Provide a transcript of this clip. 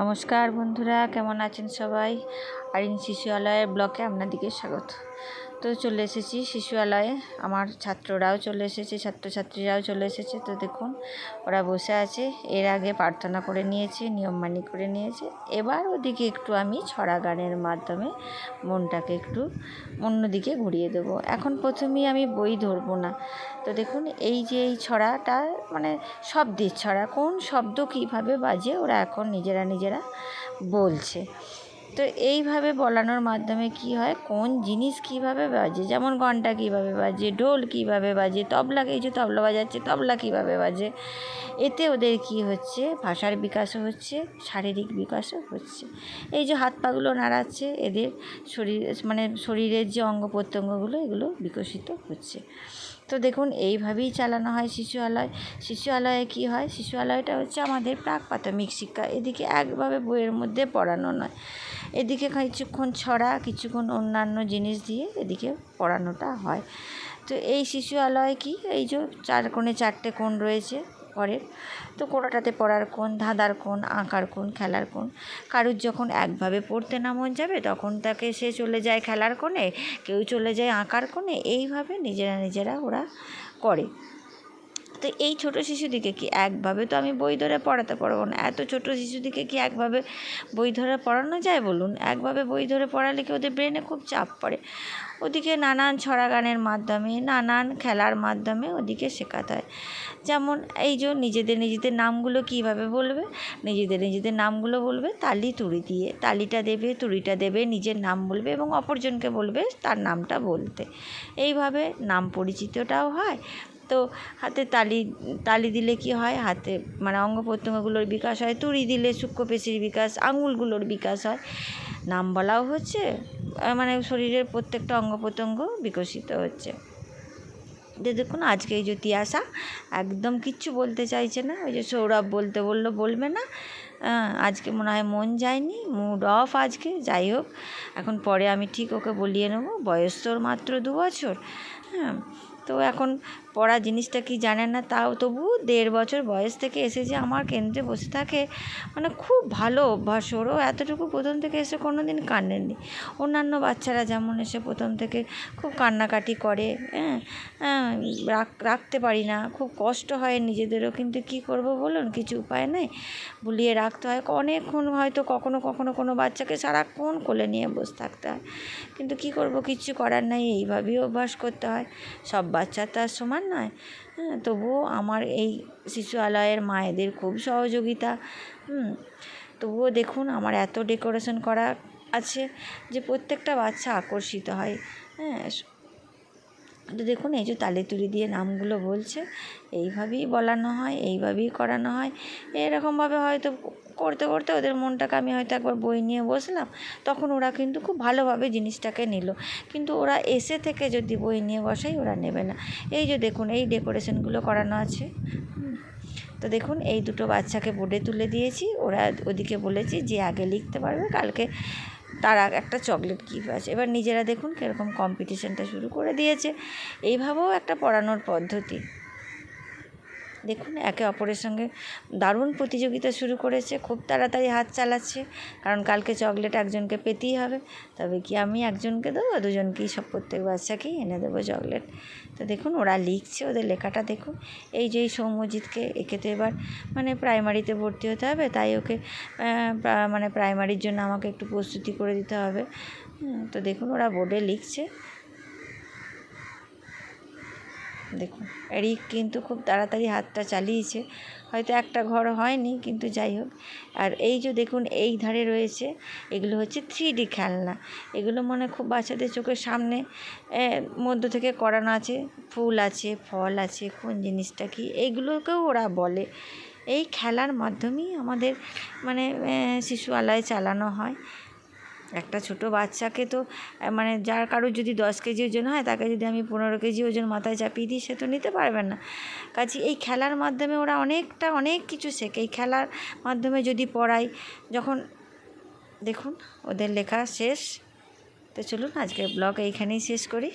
নমস্কার বন্ধুরা, কেমন আছেন সবাই? আরিন শিশুআলয়ের ব্লকে আপনাদেরকে স্বাগত। তো চলে এসেছি শিশুআলয়ে, আমার ছাত্ররাও চলে এসেছে, ছাত্রছাত্রীরাও চলে এসেছে। তো দেখুন ওরা বসে আছে, এর আগে প্রার্থনা করে নিয়েছে, নিয়মমানি করে নিয়েছে। এবার ওদিকে একটু আমি ছড়া গানের মাধ্যমে মনটাকে একটু অন্যদিকে ঘুরিয়ে দেবো। এখন প্রথমেই আমি বই ধরবো না। তো দেখুন এই যে এই ছড়াটা মানে শব্দের ছড়া, কোন শব্দ কীভাবে বাজে ওরা এখন নিজেরা বলছে। তো এইভাবে বলানোর মাধ্যমে কি হয়, কোন জিনিস কিভাবে বাজে, যেমন ঘন্টা কিভাবে বাজে, ঢোল কিভাবে বাজে, তবলা, এই যে তবলা বাজাচ্ছে, তবলা কিভাবে বাজে। এতে ওদের কি হচ্ছে, ভাষার বিকাশও হচ্ছে, শারীরিক বিকাশও হচ্ছে। এই যে হাত পাগুলো নাড়াচ্ছে, এদের শরীরের যে অঙ্গ প্রত্যঙ্গগুলো এগুলো বিকশিত হচ্ছে। তো দেখুন এইভাবেই চালানো হয় শিশুআলয়ে কি হয়, শিশুআলয়টা হচ্ছে আমাদের প্রাক প্রাথমিক শিক্ষা। এদিকে একভাবে বইয়ের মধ্যে পড়ানো নয়, এদিকে কিছুক্ষণ ছড়া, কিছুক্ষণ অন্যান্য জিনিস দিয়ে এদিকে পড়ানোটা হয়। তো এই শিশুআলয় কি, এই যে চারটে কোণ রয়েছে ঘরের। তো কোনোটাতে পড়ার কোণ, ধাঁধার কোণ, আঁকার কোণ, খেলার কোণ। কারুর যখন একভাবে পড়তে না মন যাবে তখন তাকে সে চলে যায় খেলার কোণে, কেউ চলে যায় আঁকার কোণে। এইভাবে নিজেরা ওরা করে। তো এই ছোটো শিশুদিকে কি একভাবে তো আমি বই ধরে পড়াতে পারবো না। এত ছোটো শিশুদিকে কি একভাবে বই ধরে পড়ানো যায় বলুন? একভাবে বই ধরে পড়ালে কি ওদের ব্রেনে খুব চাপ পড়ে। ওদিকে নানান ছড়া গানের মাধ্যমে, নানান খেলার মাধ্যমে ওদিকে শেখাতে হয়। যেমন এই যে নিজেদের নামগুলো কীভাবে বলবে, নিজেদের নামগুলো বলবে তালি তুড়ি দিয়ে। তালিটা দেবে, তুড়িটা দেবে, নিজের নাম বলবে এবং অপরজনকে বলবে তার নামটা বলতে। এইভাবে নাম পরিচিতটাও হয়। তো হাতে তালি দিলে কি হয়, হাতে অঙ্গ প্রত্যঙ্গগুলোর বিকাশ হয়, তুড়ি দিলে সূক্ষ্মপেশির বিকাশ, আঙুলগুলোর বিকাশ হয়, নাম বলাও হচ্ছে, শরীরের প্রত্যেকটা অঙ্গ প্রত্যঙ্গ বিকশিত হচ্ছে। দেখুন আজকে এই যে তিয়াশা একদম কিচ্ছু বলতে চাইছে না। ওই যে সৌরভ বলতে বললো, বলবে না। আজকে মনে হয় মন যায়নি, মুড অফ আজকে। যাই হোক, এখন পরে আমি ঠিক ওকে বলিয়ে নেবো। বয়স তোর মাত্র 2 বছর। তো এখন পড়া জিনিসটা কি জানে না, তাও তবু 1.5 বছর বয়স থেকে এসে যে আমার কেন্দ্রে বসে থাকে, খুব ভালো অভ্যাস ওরও। এতটুকু প্রথম থেকে এসে কোনো দিন কান্দেনি। অন্যান্য বাচ্চারা যেমন এসে প্রথম থেকে খুব কান্নাকাটি করে, রাখতে পারি না, খুব কষ্ট হয় নিজেদেরও, কিন্তু কি করব বলুন, কিছু উপায় নেই, বুলিয়ে রাখতে হয়। অনেকক্ষণ হয়তো কখনো কোনো বাচ্চাকে সারাক্ষণ কোলে নিয়ে বসে থাকতে হয়, কিন্তু কি করব, কিচ্ছু করার নেই, এইভাবেই অভ্যাস করতে হয়। সব বাচ্চা তো আর সমান নয়। তবুও আমার এই শিশুআলয়ের মায়েদের খুব সহযোগিতা। তবুও দেখুন আমার এত ডেকোরেশন করা আছে যে প্রত্যেকটা বাচ্চা আকর্ষিত হয়। তো দেখুন এই যে তালি তুলি দিয়ে নামগুলো বলছে, এইভাবেই বলানো হয়, এইভাবেই করানো হয়। এরকমভাবে হয়তো করতে করতে ওদের মনটাকে আমি হয়তো একবার বই নিয়ে বসলাম, তখন ওরা কিন্তু খুব ভালোভাবে জিনিসটাকে নিল। কিন্তু ওরা এসে থেকে যদি বই নিয়ে বসাই, ওরা নেবে না। এই যে দেখুন এই ডেকোরেশনগুলো করানো আছে। তো দেখুন এই দুটো বাচ্চাকে বোর্ডে তুলে দিয়েছি, ওরা ওদিকে বলেছি যে আগে লিখতে পারবে কালকে তার একটা চকলেট গিফট আছে। এবার নিজেরা দেখুন কীরকম কম্পিটিশানটা শুরু করে দিয়েছে। এইভাবেও একটা পড়ানোর পদ্ধতি। দেখুন একে অপরের সঙ্গে দারুণ প্রতিযোগিতা শুরু করেছে, খুব তাড়াতাড়ি হাত চালাচ্ছে, কারণ কালকে চকলেট একজনকে পেতেই হবে। তবে কি আমি একজনকে দেবো, দুজনকেই, প্রত্যেক বাচ্চাকেই এনে দেবো চকলেট। তো দেখুন ওরা লিখছে, ওদের লেখাটা দেখুন। এই যে সৌম্যজিৎকে, একে তো এবার প্রাইমারিতে ভর্তি হতে হবে, তাই ওকে প্রাইমারির জন্য আমাকে একটু প্রস্তুতি করে দিতে হবে। তো দেখুন ওরা বোর্ডে লিখছে, দেখুন এরই কিন্তু খুব তাড়াতাড়ি হাতটা চালিয়েছে। হয়তো একটা ঘর হয়নি, কিন্তু যাই হোক। আর এই যে দেখুন এই ধারে রয়েছে, এগুলো হচ্ছে 3D খেলনা। এগুলো খুব বাচ্চাদের চোখের সামনে মধ্য থেকে করানো আছে, ফুল আছে, ফল আছে, কোন জিনিসটা কি, এইগুলোকেও ওরা বলে। এই খেলার মাধ্যমেই আমাদের শিশুআলয় চালানো হয়। একটা ছোটো বাচ্চাকে তো যার কারোর যদি 10 কেজি ওজন হয়, তাকে যদি আমি 15 কেজি ওজন মাথায় চাপিয়ে দিই, সে তো নিতে পারবে না। কাজে এই খেলার মাধ্যমে ওরা অনেক কিছু শেখে। এই খেলার মাধ্যমে যদি পড়াই, যখন দেখুন ওদের লেখা শেষ। তো চলুন আজকের ব্লগ এইখানেই শেষ করি।